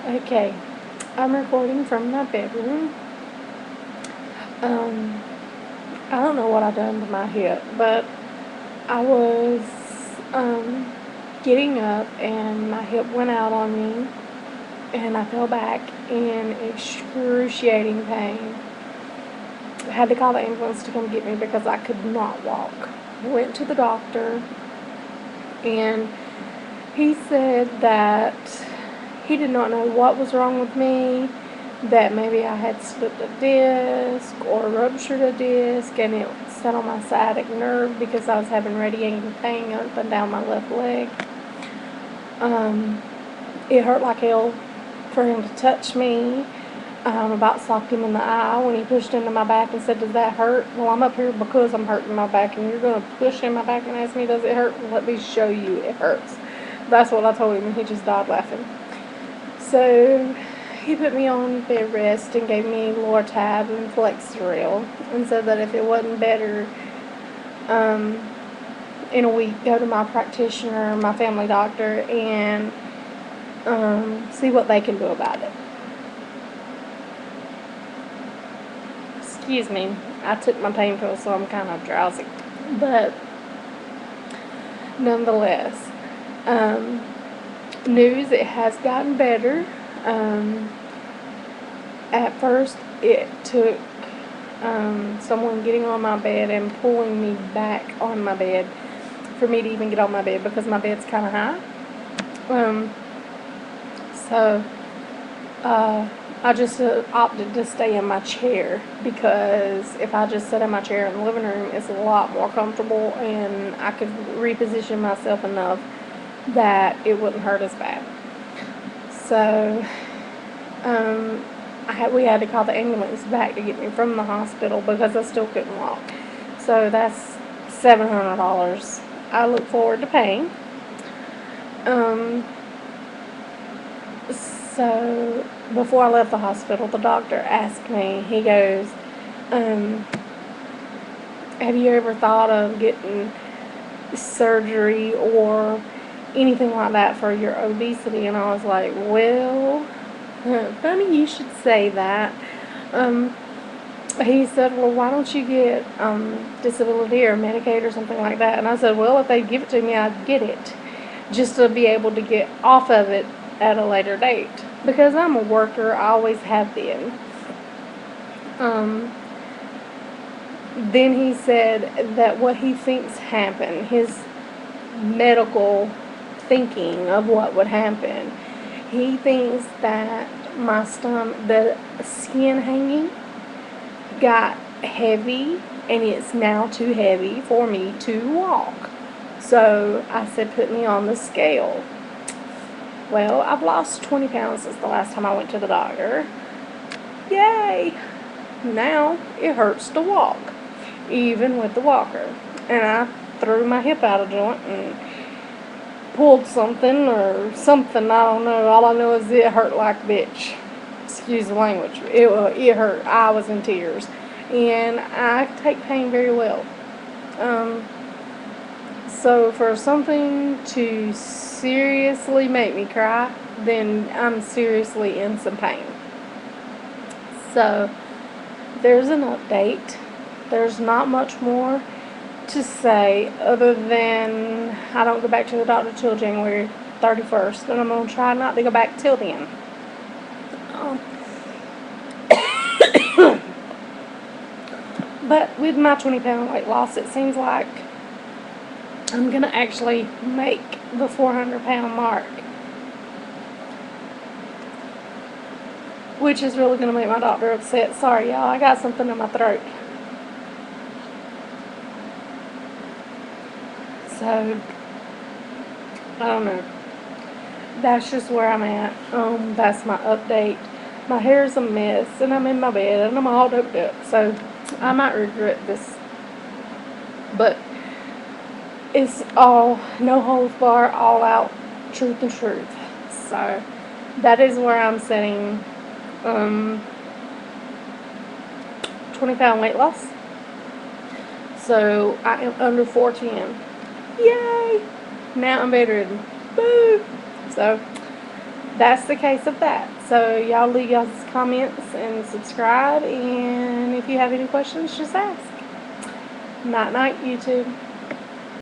Okay, I'm recording from my bedroom. Um, I don't know what I done to my hip, but I was um, getting up and my hip went out on me, and I fell back in excruciating pain. I had to call the ambulance to come get me because I could not walk. Went to the doctor, and he said that he did not know what was wrong with me, that maybe I had slipped a disc or ruptured a disc, and it set on my sciatic nerve because I was having radiating pain up and down my left leg. Um, it hurt like hell for him to touch me. About socked him in the eye when he pushed into my back and said, "Does that hurt?" Well, I'm up here because I'm hurting my back, and you're going to push in my back and ask me, "Does it hurt?" Well, let me show you it hurts. That's what I told him, and he just died laughing. So he put me on bed rest and gave me Lortab and Flexeril and said that if it wasn't better um, in a week, go to my practitioner, my family doctor, and see what they can do about it. Excuse me, I took my pain pill, so I'm kind of drowsy. But nonetheless, um, news, it has gotten better. Um, at first, it took someone getting on my bed and pulling me back on my bed for me to even get on my bed because my bed's kind of high. Um, so I just opted to stay in my chair because if I just sit in my chair in the living room, it's a lot more comfortable and I could reposition myself enough that it wouldn't hurt as bad. So we had to call the ambulance back to get me from the hospital because I still couldn't walk. So that's $700. I look forward to paying. So before I left the hospital, the doctor asked me, he goes, have you ever thought of getting surgery or anything like that for your obesity? And I was like, well, funny you should say that. He said, well, why don't you get disability or Medicaid or something like that? And I said, well, if they give it to me, I'd get it just to be able to get off of it at a later date. Because I'm a worker, I always have been. Then he said that what he thinks happened, his medical thinking of what would happen, he thinks that my stomach, the skin hanging, got heavy and it's now too heavy for me to walk. So I said, put me on the scale. Well, I've lost 20 pounds since the last time I went to the doctor. Yay! Now it hurts to walk, even with the walker. And I threw my hip out of joint and pulled something or something, I don't know. All I know is it hurt like a bitch. Excuse the language. It hurt. I was in tears. And I take pain very well. So for something to seriously make me cry, then I'm seriously in some pain. So there's an update. There's not much more to say other than I don't go back to the doctor till January 31st, and I'm going to try not to go back till then. But with my 20-pound weight loss, it seems like I'm going to actually make the 400-pound mark, which is really going to make my doctor upset. Sorry, y'all, I got something in my throat. So, I don't know. That's just where I'm at. That's my update. My hair's a mess, and I'm in my bed, and I'm all doped up. So, I might regret this. But it's all no holds bar, all out truth and truth. So that is where I'm setting 20-pound weight loss. So I am under 410. Yay! Now I'm bedridden. Boo! So that's the case of that. So y'all leave y'all's comments and subscribe, and if you have any questions, just ask. Night night, YouTube.